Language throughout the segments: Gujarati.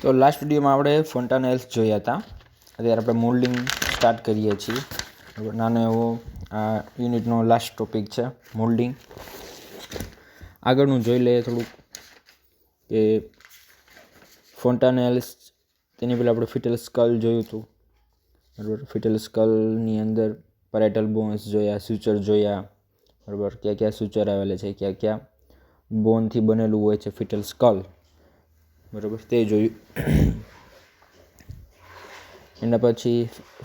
તો લાસ્ટ વિડીયોમાં આપણે ફોન્ટાનેલ્સ જોયા હતા. અત્યારે આપણે મોલ્ડિંગ સ્ટાર્ટ કરીએ છીએ. નાનો એવો આ યુનિટનો લાસ્ટ ટોપિક છે મોલ્ડિંગ. આગળનું જોઈ લઈએ થોડુંક કે ફોન્ટાનેલ્સ, તેની પહેલાં આપણે ફિટલ સ્કલ જોયું હતું. બરાબર, ફિટલ સ્કલની અંદર પેરાઇટલ બોન્સ જોયા, સૂચર જોયા. બરાબર, ક્યાં ક્યાં સૂચર આવેલા છે, ક્યાં ક્યાં બોનથી બનેલું હોય છે ફિટલ સ્કલ. બરાબર, તે જોયું. એના પછી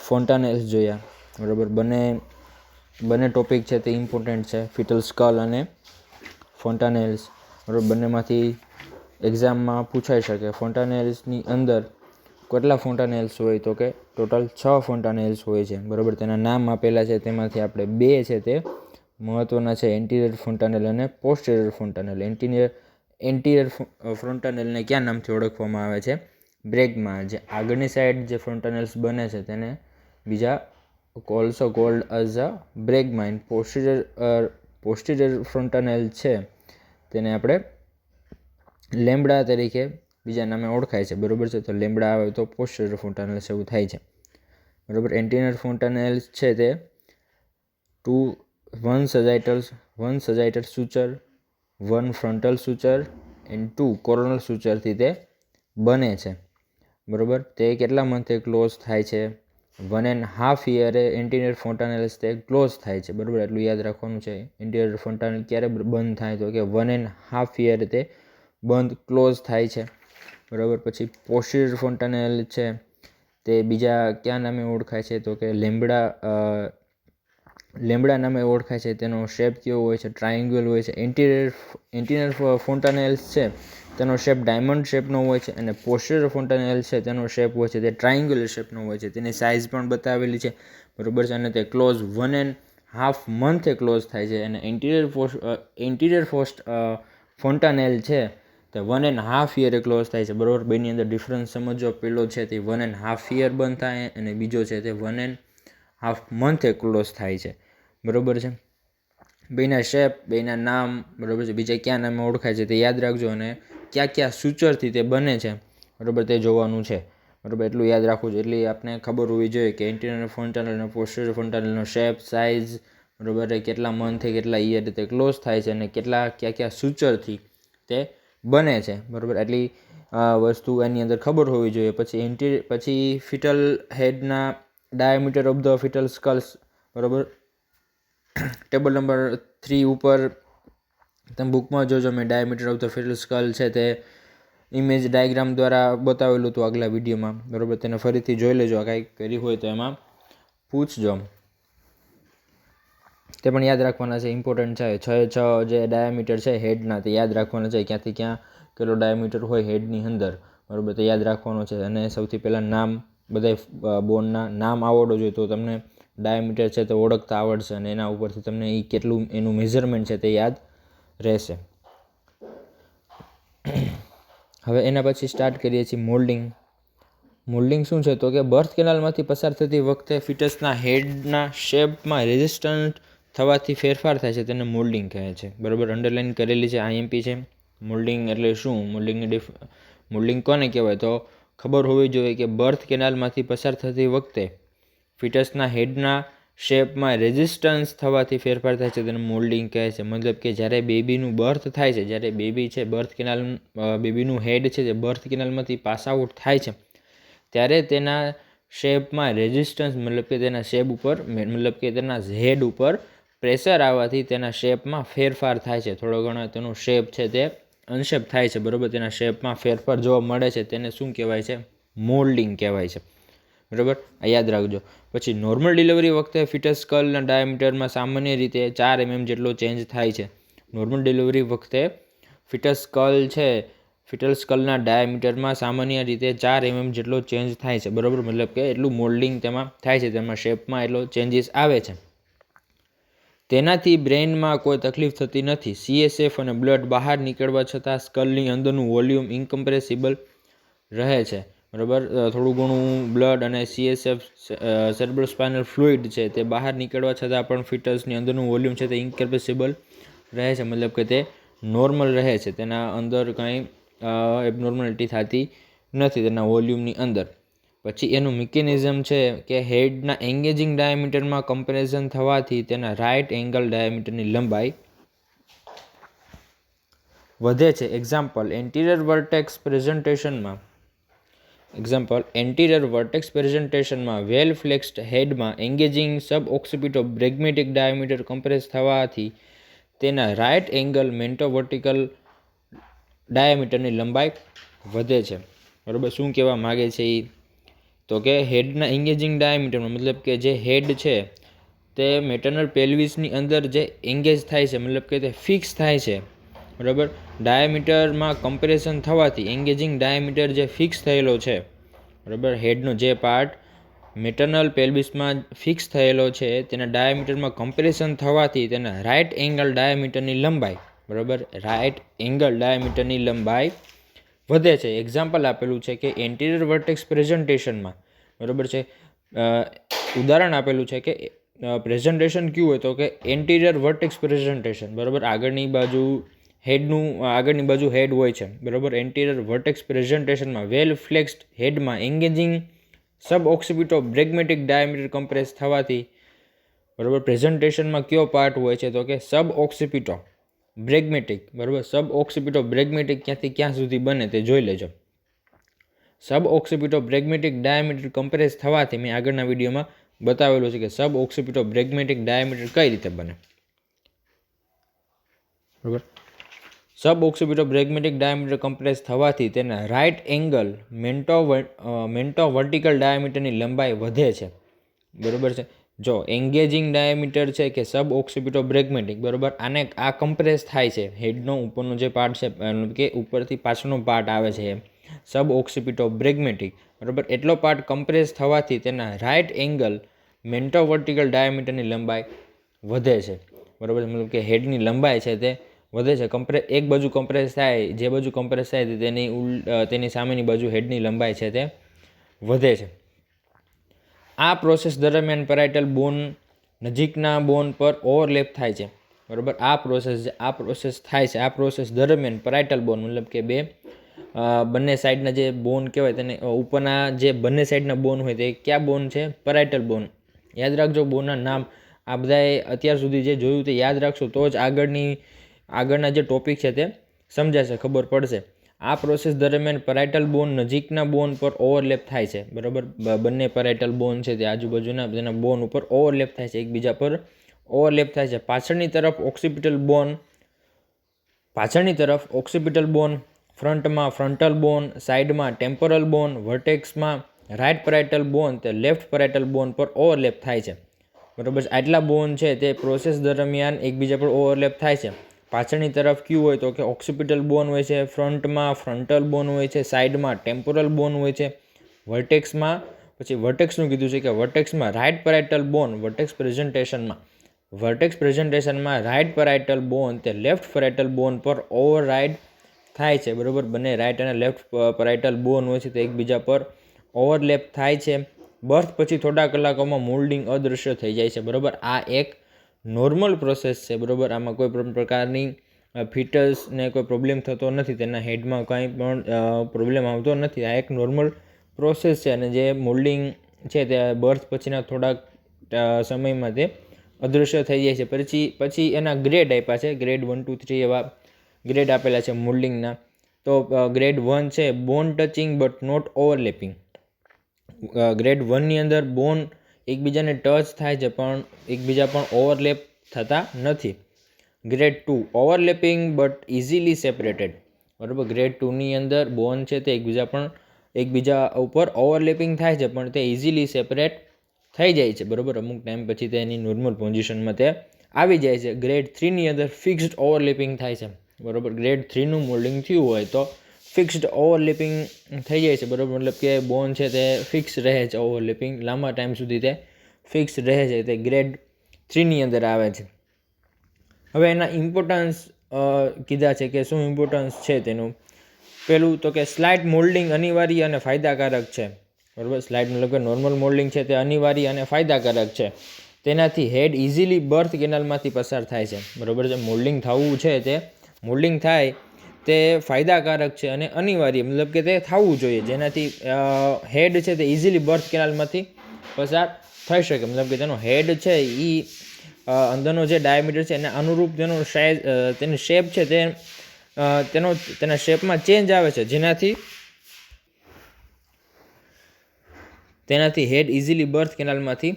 ફોન્ટાનેલ્સ જોયા. બરાબર, બંને ટોપિક છે તે ઇમ્પોર્ટન્ટ છે, ફિટલ સ્કલ અને ફોન્ટાનેલ્સ. બરાબર, બંનેમાંથી એક્ઝામમાં પૂછાઈ શકે. ફોન્ટાનેલ્સની અંદર કેટલા ફોન્ટાનેલ્સ હોય તો કે ટોટલ 6 ફોન્ટાનેલ્સ હોય છે. બરાબર, તેના નામ આપેલા છે, તેમાંથી આપણે 2 છે તે મહત્ત્વના છે, એન્ટિરિયર ફોન્ટાનેલ અને પોસ્ટેરિયર ફોન્ટાનેલ. એન્ટિરિયર ફોન્ટાનેલને ક્યાં નામથી ઓળખવામાં આવે છે? બ્રેગમાં. જે આગળની સાઈડ જે ફોન્ટાનેલ્સ બને છે તેને બીજા ઓલ્સો કોલ્ડ એઝ અ બ્રેગમાં. પોસ્ટેરિયર ફોન્ટાનેલ છે તેને આપણે લેમ્બડા તરીકે બીજા નામે ઓળખાય છે. બરાબર છે, તો લેમ્બડા આવે તો પોસ્ટેરિયર ફોન્ટાનેલ્સ એવું થાય છે. બરાબર, એન્ટિરિયર ફોન્ટાનેલ્સ છે તે 1 સજાઇટલ સૂચર, 1 ફ્રન્ટલ સૂચર એન્ડ 2 કોરોનલ સૂચરથી તે બને છે. બરાબર, તે કેટલા મંથે ક્લોઝ થાય છે? 1.5 યરે એન્ટિરિયર ફોન્ટાનેલ્સ તે ક્લોઝ થાય છે. બરાબર, એટલું યાદ રાખવાનું છે. એન્ટિરિયર ફોન્ટાનેલ ક્યારે બંધ થાય તો કે 1.5 યરે તે બંધ ક્લોઝ થાય છે. બરાબર, પછી પોસ્ટેરિયર ફોન્ટાનેલ છે તે બીજા કયા નામે ઓળખાય છે તો કે લેમ્બડા નામે ઓળખાય છે. તેનો શેપ કેવો હોય છે? ટ્રાયેંગ્યુલર હોય છે. એન્ટિરિયર ફોન્ટાનેલ્સ છે તેનો શેપ ડાયમંડ શેપનો હોય છે, અને પોસ્ટેરિયર ફોન્ટાનેલ છે તેનો શેપ હોય છે તે ટ્રાયેંગ્યુલર શેપનો હોય છે. તેની સાઇઝ પણ બતાવેલી છે. બરાબર છે, અને તે ક્લોઝ 1.5 મંથે ક્લોઝ થાય છે. અને એન્ટિરિયર ફોન્ટાનેલ છે તે 1.5 યરે ક્લોઝ થાય છે. બરાબર, બેની અંદર ડિફરન્સ સમજો. પેલો છે તે 1.5 યર બંધ થાય, અને બીજો છે તે 1.5 મંથે ક્લોઝ થાય છે. બરાબર છે, બેના શેપ, બેના નામ, બરાબર છે, બીજા ક્યાં નામે ઓળખાય છે તે યાદ રાખજો, અને ક્યાં ક્યાં સૂચરથી તે બને છે બરાબર તે જોવાનું છે. બરાબર, એટલું યાદ રાખવું જોઈએ. એટલી આપણે ખબર હોવી જોઈએ કે એન્ટિરિયર ફોન્ટાનેલ અને પોસ્ટેરિયર ફોન્ટાનેલનો શેપ, સાઇઝ, બરાબર, કેટલા મંથે કેટલા યર તે ક્લોઝ થાય છે, અને ક્યાં ક્યાં સૂચરથી તે બને છે. બરાબર, એટલી વસ્તુ એની અંદર ખબર હોવી જોઈએ. પછી ફિટલ હેડના diameter of the fetal skulls. બરાબર, ટેબલ નંબર 3 ઉપર તમે બુકમાં જોજો, મેં diameter of the fetal skull છે તે ઇમેજ ડાયાગ્રામ દ્વારા બતાવેલું હતું આગલા વિડીયોમાં. બરાબર, તેને ફરીથી જોઈ લેજો. કાંઈ કરી હોય તો એમાં પૂછજો. તે પણ યાદ રાખવાના છે, ઇમ્પોર્ટન્ટ છે. 6 જે ડાયામીટર છે હેડના તે યાદ રાખવાના છે, ક્યાંથી ક્યાં કેટલો ડાયામીટર હોય હેડની અંદર. બરાબર, તે યાદ રાખવાનો છે. અને સૌથી પહેલાં નામ, બધા બોનના નામ આવડવું જોઈએ તો તમને ડાયામીટર છે તે ઓળખતા આવડશે, અને એના ઉપરથી તમને એ કેટલું એનું મેઝરમેન્ટ છે તે યાદ રહેશે. હવે એના પછી સ્ટાર્ટ કરીએ છીએ મોલ્ડિંગ. મોલ્ડિંગ શું છે તો કે બર્થ કેનાલમાંથી પસાર થતી વખતે ફિટસના હેડના શેપમાં રેઝિસ્ટન્ટ થવાથી ફેરફાર થાય છે, તેને મોલ્ડિંગ કહે છે. બરાબર, અંડરલાઇન કરેલી છે, આઈએમપી છે. મોલ્ડિંગ એટલે શું? મોલ્ડિંગ કોને કહેવાય તો ખબર હોવી જોઈએ કે બર્થ કેનાલમાંથી પસાર થતી વખતે ફિટસના હેડના શેપમાં રેઝિસ્ટન્સ થવાથી ફેરફાર થાય છે, તેને મોલ્ડિંગ કહે છે. મતલબ કે જ્યારે બેબીનું બર્થ થાય છે, જ્યારે બેબી છે બેબીનું હેડ છે જે બર્થ કેનાલમાંથી પાસ આઉટ થાય છે, ત્યારે તેના શેપમાં રેઝિસ્ટન્સ, મતલબ કે તેના શેપ ઉપર, મતલબ કે તેના હેડ ઉપર પ્રેશર આવવાથી તેના શેપમાં ફેરફાર થાય છે. થોડો ઘણો તેનો શેપ છે તે અનશેપ થાય છે. બરાબર, તેના શેપમાં ફેરફાર જોવા મળે છે, તેને શું કહેવાય છે? મોલ્ડિંગ કહેવાય છે. બરાબર, આ યાદ રાખજો. પછી નોર્મલ ડિલિવરી વખતે ફિટસ સ્કલના ડાયામીટરમાં સામાન્ય રીતે 4 mm જેટલો ચેન્જ થાય છે. નોર્મલ ડિલિવરી વખતે ફિટલ સ્કલના ડાયામીટરમાં સામાન્ય રીતે 4 mm જેટલો ચેન્જ થાય છે. બરાબર, મતલબ કે એટલું મોલ્ડિંગ તેમાં થાય છે, તેમાં શેપમાં એટલો ચેન્જીસ આવે છે. તેનાથી બ્રેઇનમાં કોઈ તકલીફ થતી નથી. CSF અને બ્લડ બહાર નીકળવા છતાં સ્કલની અંદરનું વોલ્યુમ ઇન્કમ્પ્રેસિબલ રહે છે. બરાબર, થોડું ઘણું બ્લડ અને CSF સેરેબ્રોસ્પાઇનલ ફ્લુઇડ છે તે બહાર નીકળવા છતાં પણ ફિટસની અંદરનું વોલ્યુમ છે તે ઇન્કમ્પ્રેસિબલ રહે છે. મતલબ કે તે નોર્મલ રહે છે, તેના અંદર કંઈ એબનોર્માલિટી થતી નથી તેના વોલ્યુમની અંદર. પછી એનું મિકેનિઝમ છે કે હેડના એંગેજિંગ ડાયામીટરમાં કમ્પેરિઝન થવાથી તેના રાઇટ એંગલ ડાયામીટરની લંબાઈ વધે છે. એક્ઝામ્પલ એન્ટિરિયર વર્ટેક્સ પ્રેઝન્ટેશનમાં વેલ ફ્લેક્સ્ડ હેડમાં એંગેજિંગ સબ ઓક્સિપિટો બ્રેગ્મેટિક ડાયામીટર કમ્પ્રેસ થવાથી તેના રાઇટ એંગલ મેન્ટો વર્ટિકલ ડાયામીટરની લંબાઈ વધે છે. બરાબર, શું કહેવા માગે છે એ તો કે હેડના એંગેજિંગ ડાયામીટરમાં મતલબ કે જે હેડ છે તે મેટર્નલ પેલ્વિસની અંદર જે એંગેજ થાય છે, મતલબ કે તે ફિક્સ થાય છે. બરાબર, ડાયામીટરમાં કમ્પેરિઝન થવાથી એંગેજિંગ ડાયામીટર જે ફિક્સ થયેલો છે, બરાબર, હેડનો જે પાર્ટ મેટર્નલ પેલ્વિસમાં ફિક્સ થયેલો છે તેના ડાયામીટરમાં કમ્પેરિઝન થવાથી તેના રાઇટ એંગલ ડાયામીટરની લંબાઈ, બરાબર, રાઇટ એંગલ ડાયામીટરની લંબાઈ વધે છે. એક્ઝામ્પલ આપેલું છે કે એન્ટિરિયર વર્ટેક્સ પ્રેઝન્ટેશનમાં, બરાબર છે, ઉદાહરણ આપેલું છે કે પ્રેઝન્ટેશન કયું હોય તો કે એન્ટિરિયર વર્ટેક્સ પ્રેઝન્ટેશન, બરાબર, આગળની બાજુ હેડ હોય છે, બરાબર. એન્ટિરિયર વર્ટેક્સ પ્રેઝન્ટેશનમાં વેલ ફ્લેક્સ્ડ હેડમાં એંગેજિંગ સબ ઓક્સિપિટો બ્રેગ્મેટિક ડાયામીટર કમ્પ્રેસ થવાથી, બરાબર, પ્રેઝન્ટેશનમાં કયો પાર્ટ હોય છે તો કે સબ ઓક્સિપિટો બ્રેગ્મેટિક, બરાબર. સબ ઓક્સિપિટો બ્રેગ્મેટિક ક્યાંથી ક્યાં સુધી બને તે જોઈ લેજો. સબ ઓક્સિપિટો બ્રેગ્મેટિક ડાયામીટર કમ્પ્રેસ થવાથી મેં આગળના વિડીયોમાં બતાવેલું છે કે સબ ઓક્સિપિટો બ્રેગ્મેટિક ડાયામીટર કઈ રીતે બને, બરાબર. સબ ઓક્સિપિટો બ્રેગ્મેટિક ડાયામીટર કમ્પ્રેસ થવાથી તેના રાઇટ એંગલ મેન્ટો વર્ટિકલ ડાયામીટરની લંબાઈ વધે છે, બરાબર છે. જો એંગેજિંગ ડાયામીટર છે કે સબ ઓક્સિપિટો બ્રેગ્મેટિક, બરાબર, આ કમ્પ્રેસ થાય છે. હેડનો ઉપરનો જે પાર્ટ છે કે ઉપરથી પાછળનો પાર્ટ આવે છે સબ ઓક્સિપિટો બ્રેગ્મેટિક, બરાબર, એટલો પાર્ટ કમ્પ્રેસ થવાથી તેના રાઇટ એંગલ મેન્ટો વર્ટિકલ ડાયામીટરની લંબાઈ વધે છે, બરાબર. મતલબ કે હેડની લંબાઈ છે તે વધે છે. એક બાજુ કમ્પ્રેસ થાય, જે બાજુ કમ્પ્રેસ થાય તેની સામેની બાજુ હેડની લંબાઈ છે તે વધે છે. આ પ્રોસેસ દરમિયાન પેરાઇટલ બોન નજીકના બોન પર ઓવરલેપ થાય છે, બરાબર. આ પ્રોસેસ થાય છે. આ પ્રોસેસ દરમિયાન પેરાઇટલ બોન મતલબ કે બંને સાઈડના જે બોન કહેવાય તેને ઉપરના જે બંને સાઈડના બોન હોય તે કયા બોન છે? પેરાઇટલ બોન. યાદ રાખજો બોનના નામ. આ બધાએ અત્યાર સુધી જે જોયું તે યાદ રાખશો તો જ આગળના જે ટોપિક છે તે સમજાશે, ખબર પડશે. આ પ્રોસેસ દરમિયાન પેરાઇટલ બોન નજીકના બોન પર ઓવરલેપ થાય છે, બરાબર. બંને પેરાઇટલ બોન છે તે આજુબાજુના તેના બોન ઉપર ઓવરલેપ થાય છે, એકબીજા પર ઓવરલેપ થાય છે. પાછળની તરફ ઓક્સિપિટલ બોન, ફ્રન્ટમાં ફ્રન્ટલ બોન, સાઇડમાં ટેમ્પોરલ બોન, વર્ટેક્સમાં રાઇટ પેરાઇટલ બોન તે લેફ્ટ પેરાઇટલ બોન પર ઓવરલેપ થાય છે, બરાબર. આટલા બોન છે તે પ્રોસેસ દરમિયાન એકબીજા પર ઓવરલેપ થાય છે. પાછળની તરફ કયું હોય તો કે ઓક્સિપિટલ બોન હોય છે, ફ્રન્ટમાં ફ્રન્ટલ બોન હોય છે, સાઇડમાં ટેમ્પોરલ બોન હોય છે, વર્ટેક્સમાં વર્ટેક્સનું કીધું છે કે વર્ટેક્સમાં રાઇટ પેરાઇટલ બોન, વર્ટેક્સ પ્રેઝન્ટેશનમાં રાઇટ પેરાઇટલ બોન તે લેફ્ટ પેરાઇટલ બોન પર ઓવરરાઇડ થાય છે, બરાબર. બંને રાઇટ અને લેફ્ટ પેરાઇટલ બોન હોય છે તે એકબીજા પર ઓવરલેપ થાય છે. બર્થ પછી થોડા કલાકોમાં મોલ્ડિંગ અદૃશ્ય થઈ જાય છે, બરાબર. આ એક નોર્મલ પ્રોસેસ છે, બરાબર. આમાં કોઈ પણ પ્રકારની ફિટસને કોઈ પ્રોબ્લેમ થતો નથી, તેના હેડમાં કંઈ પણ પ્રોબ્લેમ આવતો નથી. આ એક નોર્મલ પ્રોસેસ છે અને જે મોલ્ડિંગ છે તે બર્થ પછીના થોડાક સમયમાં તે અદૃશ્ય થઈ જાય છે. પછી એના ગ્રેડ આપ્યા છે, ગ્રેડ 1, 2, 3 એવા ગ્રેડ આપેલા છે મોલ્ડિંગના. તો ગ્રેડ 1 છે bone touching but not overlapping. Grade 1ની અંદર બોન એકબીજાને ટચ થાય છે પણ એકબીજા પણ ઓવરલેપ થતા નથી. Grade 2 overlapping but easily separated, બરાબર. ગ્રેડ 2ની અંદર બોન છે તે એકબીજા ઉપર ઓવરલેપિંગ થાય છે પણ તે ઇઝીલી સેપરેટ થઈ જાય છે, બરાબર. અમુક ટાઈમ પછી તે એની નોર્મલ પોઝિશનમાં તે આવી જાય છે. ગ્રેડ 3ની અંદર ફિક્સ્ડ ઓવરલેપિંગ થાય છે, બરાબર. ગ્રેડ 3નું મોલ્ડિંગ થયું હોય તો ફિક્સ્ડ ઓવરલેપિંગ થઈ જાય છે, બરાબર. મતલબ કે બોન છે તે ફિક્સ રહે છે, ઓવરલેપિંગ લાંબા ટાઈમ સુધી તે ફિક્સ રહે છે, તે ગ્રેડ 3ની અંદર આવે છે. હવે એના ઇમ્પોર્ટન્સ કીધા છે કે શું ઇમ્પોર્ટન્સ છે તેનું. પહેલું તો કે સ્લાઇટ મોલ્ડિંગ અનિવાર્ય અને ફાયદાકારક છે, બરાબર. સ્લાઇડ મતલબ કે નોર્મલ મોલ્ડિંગ છે તે અનિવાર્ય અને ફાયદાકારક છે. તેનાથી હેડ ઇઝીલી બર્થ કેનાલમાંથી પસાર થાય છે, બરાબર છે. મોલ્ડિંગ થવું છે તે મોલ્ડિંગ થાય તે ફાયદાકારક છે અને અનિવાર્ય, મતલબ કે તે થવું જોઈએ, જેનાથી હેડ છે તે ઇઝીલી બર્થ કેનાલમાંથી પસાર થઈ શકે. મતલબ કે તેનો હેડ છે એ અંદરનો જે ડાયામીટર છે એને અનુરૂપ તેનો સાઇઝ, તેની શેપ છે તે તેના શેપમાં ચેન્જ આવે છે, તેનાથી હેડ ઇઝીલી બર્થ કેનાલમાંથી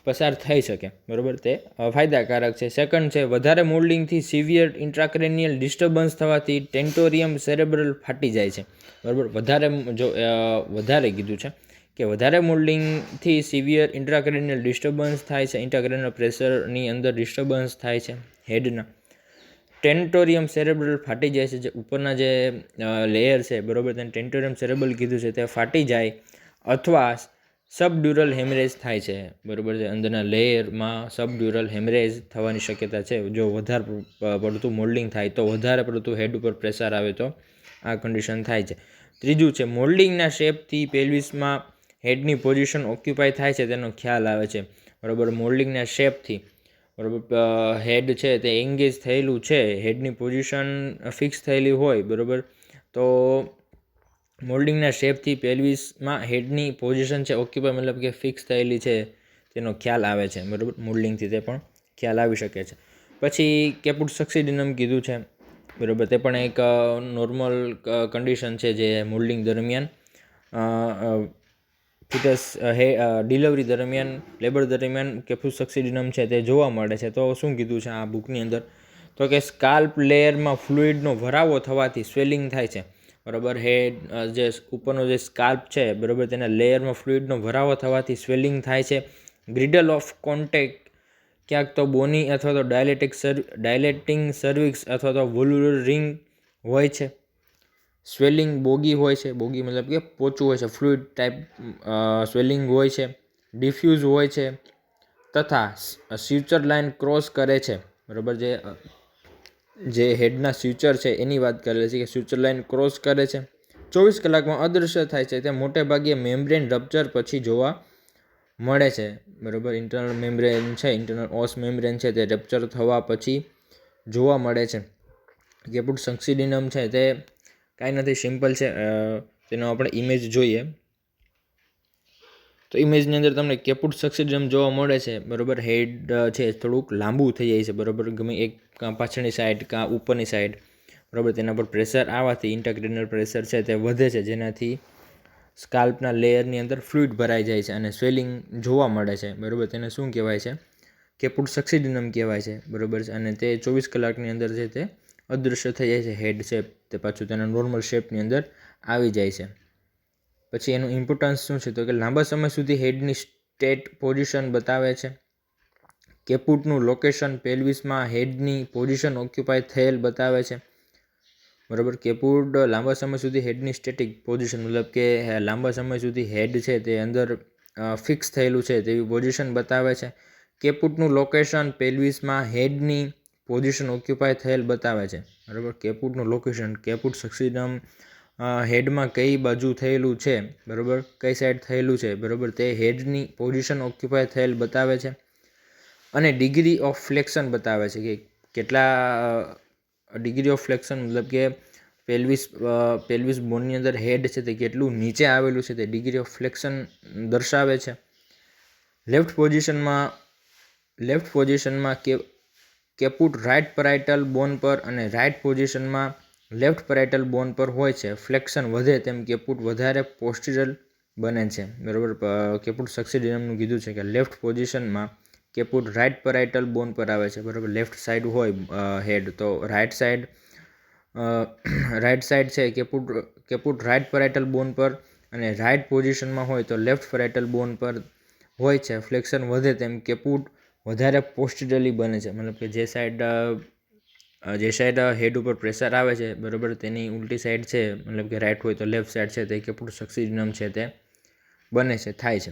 પસાર થઈ શકે. બરાબર, તે ફાયદાકારક છે. સેકન્ડ છે વધારે મોલ્ડિંગથી સિવિયર ઇન્ટ્રાક્રેનિયલ ડિસ્ટર્બન્સ થવાથી ટેન્ટોરિયમ સેરેબ્રલ ફાટી જાય છે. બરાબર, વધારે કીધું છે કે વધારે મોલ્ડિંગથી સિવિયર ઇન્ટ્રાક્રેનિયલ ડિસ્ટર્બન્સ થાય છે, ઇન્ટ્રાક્રેનિયલ પ્રેશરની અંદર ડિસ્ટર્બન્સ થાય છે હેડના. ટેન્ટોરિયમ સેરેબ્રલ ફાટી જાય છે, જે ઉપરના જે લેયર છે, બરાબર, તેને ટેન્ટોરિયમ સેરેબ્રલ કીધું છે, તે ફાટી જાય અથવા સબડ્યુરલ હેમરેજ થાય છે. બરાબર છે, અંદરના લેયરમાં સબડ્યુરલ હેમરેજ થવાની શક્યતા છે. જો વધારે પડતું મોલ્ડિંગ થાય તો, વધારે પડતું હેડ ઉપર પ્રેશર આવે તો આ કન્ડિશન થાય છે. ત્રીજું છે મોલ્ડિંગના શેપથી પેલ્વિસમાં હેડની પોઝિશન ઓક્યુપાય થાય છે તેનો ખ્યાલ આવે છે. બરાબર, મોલ્ડિંગના શેપથી, બરાબર, હેડ છે તે એંગેજ થયેલું છે, હેડની પોઝિશન ફિક્સ થયેલી હોય, બરાબર, તો મોલ્ડિંગના શેપથી પેલ્વિસમાં હેડની પોઝિશન છે ઓક્યુપાય, મતલબ કે ફિક્સ થયેલી છે તેનો ખ્યાલ આવે છે. બરાબર, મોલ્ડિંગથી તે પણ ખ્યાલ આવી શકે છે. પછી કેપુટ સક્સીડિનમ કીધું છે. બરાબર, તે પણ એક નોર્મલ કન્ડિશન છે જે મોલ્ડિંગ દરમિયાન ફિટસ ડિલિવરી દરમિયાન, લેબર દરમિયાન કેપુટ સક્સીડિનમ છે તે જોવા મળે છે. તો શું કીધું છે આ બુકની અંદર? તો કે સ્કાલ્પ લેયરમાં ફ્લુઇડનો ભરાવો થવાથી સ્વેલિંગ થાય છે. બરાબર, હેડ જે ઉપરનો જે સ્કાલ્પ છે, બરાબર, તેના લેયરમાં ફ્લુઇડનો ભરાવો થવાથી સ્વેલિંગ થાય છે. ગ્રિડલ ઓફ કોન્ટેક્ટ ક્યાંક તો બોની અથવા તો ડાયલેટિંગ સર્વિક્સ અથવા તો વોલ્યુલર રિંગ હોય છે. સ્વેલિંગ બોગી હોય છે, બોગી મતલબ કે પોચું હોય છે, ફ્લુઇડ ટાઈપ સ્વેલિંગ હોય છે, ડિફ્યુઝ હોય છે, તથા સ્યુચર લાઇન ક્રોસ કરે છે. બરાબર, જે હેડના સ્યુચર છે એની વાત કરે છે કે સ્યુચર લાઇન ક્રોસ કરે છે, 24 કલાકમાં અદૃશ્ય થાય છે. તે મોટે ભાગે મેમ્બ્રેન રપ્ચર પછી જોવા મળે છે. બરાબર, ઇન્ટરનલ મેમ્બ્રેન છે, ઇન્ટરનલ ઓસ મેમ્બ્રેન છે, તે રપ્ચર થવા પછી જોવા મળે છે. કેપુટ સક્સીડિનમ છે તે કાંઈ નથી, સિમ્પલ છે. તેનો આપણે ઇમેજ જોઈએ તો ઇમેજની અંદર તમને કેપુટ સક્સીડિનમ જોવા મળે છે. બરાબર, હેડ છે થોડુંક લાંબુ થઈ જાય છે. બરાબર, ગમે એક પાછળની સાઈડ કાં ઉપરની સાઈડ, બરાબર, તેના પર પ્રેશર આવવાથી ઇન્ટ્રાક્રેનિયલ પ્રેશર છે તે વધે છે, જેનાથી સ્કાલ્પના લેયરની અંદર ફ્લુઇડ ભરાઈ જાય છે અને સ્વેલિંગ જોવા મળે છે. બરાબર, તેને શું કહેવાય છે? કેપુટ સક્સીડિનમ કહેવાય છે. બરાબર છે, અને તે 24 કલાકની અંદર છે તે અદૃશ્ય થઈ જાય છે. હેડ શેપ તે પાછું તેના નોર્મલ શેપની અંદર આવી જાય છે. પછી એનું ઇમ્પોર્ટન્સ શું છે? તો કે લાંબા સમય સુધી હેડની સ્ટેટ પોઝિશન બતાવે છે. કેપુટનું લોકેશન પેલ્વિસમાં હેડની પોઝિશન ઓક્યુપાય થયેલ બતાવે છે. બરાબર, કેપુટ લાંબા સમય સુધી હેડની સ્ટેટિક પોઝિશન, મતલબ કે લાંબા સમય સુધી હેડ છે તે અંદર ફિક્સ થયેલું છે તેવી પોઝિશન બતાવે છે. કેપુટનું લોકેશન પેલ્વિસમાં હેડની પોઝિશન ઓક્યુપાય થયેલ બતાવે છે. બરાબર, કેપુટનું લોકેશન, કેપુટ સક્સીડિનમ હેડમાં કઈ બાજુ થયેલું છે, બરાબર, કઈ સાઈડ થયેલું છે, બરાબર, તે હેડની પોઝિશન ઓક્યુપાય થયેલ બતાવે છે. અને ડિગ્રી ઓફ ફ્લેક્શન બતાવે છે કે કેટલા ડિગ્રી ઓફ ફ્લેક્શન, મતલબ કે પેલ્વિસ બોનની અંદર હેડ છે તે કેટલું નીચે આવેલું છે તે ડિગ્રી ઓફ ફ્લેક્શન દર્શાવે છે. લેફ્ટ પોઝિશનમાં કેપુટ રાઇટ પેરાઇટલ બોન પર અને રાઇટ પોઝિશનમાં લેફ્ટ પેરાઇટલ બોન પર હોય છે. ફ્લેક્શન વધે તેમ કેપુટ વધારે પોસ્ટિરલ બને છે. બરાબર, કેપુટ સક્સીડિનમનું કીધું છે કે લેફ્ટ પોઝિશનમાં કેપુટ રાઇટ પેરાઇટલ બોન પર આવે છે. બરાબર, લેફ્ટ સાઈડ હોય હેડ તો રાઇટ સાઈડ છે કેપુટ રાઇટ પેરાઇટલ બોન પર અને રાઇટ પોઝિશનમાં હોય તો લેફ્ટ પેરાઇટલ બોન પર હોય છે. ફ્લેક્શન વધે તેમ કેપુટ વધારે પોસ્ટિરલી બને છે, મતલબ કે જે સાઈડ હેડ ઉપર પ્રેશર આવે છે, બરાબર, તેની ઉલટી સાઈડ છે, મતલબ કે રાઇટ હોય તો લેફ્ટ સાઈડ છે તે કેપુટ સક્સીડિનમ છે તે બને છે, થાય છે.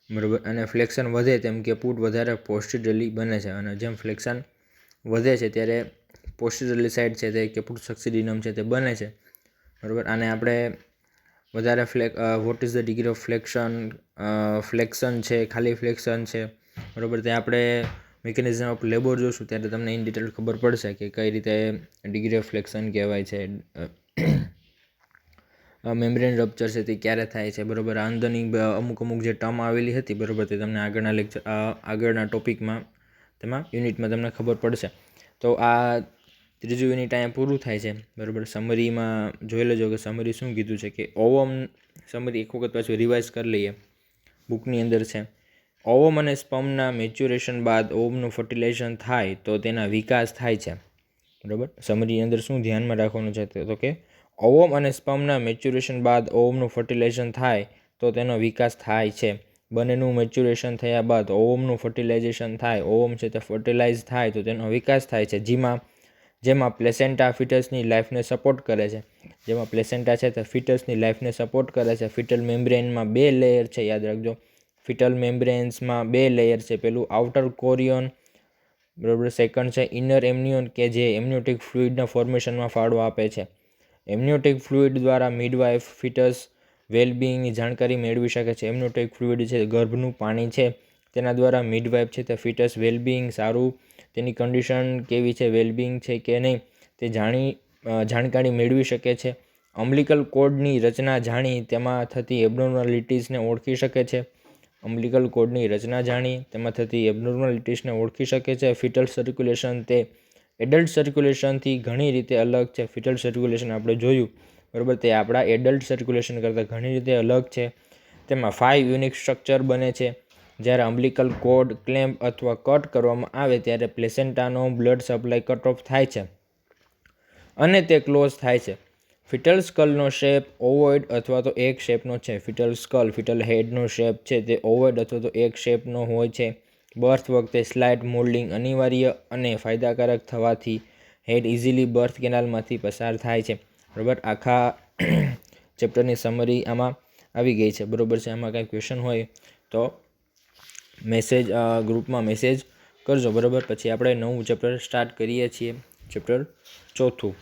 બરાબર, અને ફ્લેક્શન વધે તેમ કેપુટ વધારે પોસ્ટિરલી બને છે, અને જેમ ફ્લેક્શન વધે છે ત્યારે પોસ્ટિરલી સાઈડ છે તે કેપુટ સક્સીડિનમ છે તે બને છે. બરાબર, આને આપણે વધારે what is the degree of flexion છે, ખાલી ફ્લેક્શન છે, બરાબર, તે આપણે મિકેનિઝમ ઓફ લેબર જોશું ત્યારે તમને ઇન ડિટેલ ખબર પડશે કે કઈ રીતે ડિગ્રી ઓફ ફ્લેક્શન કહેવાય છે, મેમ્બ્રેન રપ્ચર છે તે ક્યારે થાય છે, બરાબર. આ અંદરની અમુક જે ટર્મ આવેલી હતી, બરાબર, તે તમને આગળના ટોપિકમાં તેમાં યુનિટમાં તમને ખબર પડશે. તો આ ત્રીજું યુનિટ અહીંયા પૂરું થાય છે, બરાબર. સમરીમાં જોઈ લેજો કે સમરી શું કીધું છે કે ઓવમ, સમરી એક વખત પાછું રિવાઇઝ કરી લઈએ, બુકની અંદર છે. ઓવમ અને સ્પર્મના મેચ્યુરેશન બાદ ઓવમનું ફર્ટિલાઇઝેશન થાય તો તેના વિકાસ થાય છે, બરાબર. સમરી અંદર શું ધ્યાનમાં રાખવાનું છે તો કે ઓવમ અને સ્પર્મના મેચ્યુરેશન બાદ ઓવમનું ફર્ટિલાઇઝેશન થાય તો તેનો વિકાસ થાય છે. બંનેનું મેચ્યુરેશન થયા બાદ ઓવમનું ફર્ટિલાઇઝેશન થાય, ઓવમ છે તે ફર્ટિલાઇઝ થાય તો તેનો વિકાસ થાય છે, જેમાં પ્લેસેન્ટા ફિટસની લાઈફને સપોર્ટ કરે છે. જેમાં પ્લેસેન્ટા છે તે ફિટસની લાઈફને સપોર્ટ કરે છે. ફિટલ મેમ્બ્રેનમાં 2 લેયર છે, યાદ રાખજો. ફિટલ મેમ્બ્રેન્સમાં 2 લેયર છે. પેલું આઉટર કોરિયોન, બરાબર. સેકન્ડ છે ઇનર એમ્નિયોન કે જે એમ્નિયોટિક ફ્લુઇડના ફોર્મેશનમાં ફાળો આપે છે. એમ્નિયોટિક ફ્લુઇડ દ્વારા મિડવાઇફ ફિટસ વેલબિંગની જાણકારી મેળવી શકે છે. એમ્નિયોટિક ફ્લુઇડ છે ગર્ભનું પાણી છે, તેના દ્વારા મિડવાઇફ છે તે ફિટસ વેલબિંગ સારું, તેની કન્ડિશન કેવી છે, વેલબિંગ છે કે નહીં તે જાણકારી મેળવી શકે છે. અમ્બલિકલ કોર્ડની રચના જાણી તેમાં થતી એબનોર્માલિટીઝને ઓળખી શકે છે. અમ્બલિકલ કોર્ડની રચના જાણી તેમાં થતી એબનોર્માલિટીઝને ઓળખી શકે છે. ફિટલ સર્ક્યુલેશન તે એડલ્ટ સર્ક્યુલેશનથી ઘણી રીતે અલગ છે. ફિટલ સર્ક્યુલેશન આપણે જોયું, બરાબર, તે આપણા એડલ્ટ સર્ક્યુલેશન કરતાં ઘણી રીતે અલગ છે. તેમાં 5 યુનિક સ્ટ્રક્ચર બને છે. જ્યારે અમ્બલિકલ કોર્ડ ક્લેમ્પ અથવા કટ કરવામાં આવે ત્યારે પ્લેસેન્ટાનો બ્લડ સપ્લાય કટ ઓફ થાય છે અને તે ક્લોઝ થાય છે. ફિટલ સ્કલનો શેપ ઓવોઇડ અથવા તો એક શેપનો છે. ફિટલ સ્કલ, ફિટલ હેડનો શેપ છે તે ઓવોઇડ અથવા તો એક શેપનો હોય છે. બર્થ વખતે સ્લાઇટ મોલ્ડિંગ અનિવાર્ય અને ફાયદાકારક થવાથી હેડ ઇઝીલી બર્થ કેનાલમાંથી પસાર થાય છે, બરાબર. આખા ચેપ્ટરની સમરી આમાં આવી ગઈ છે, બરાબર છે. આમાં કાંઈ ક્વેશ્ચન હોય તો ગ્રુપમાં મેસેજ કરજો, બરાબર. પછી આપણે નવું ચેપ્ટર સ્ટાર્ટ કરીએ છીએ, ચેપ્ટર 4.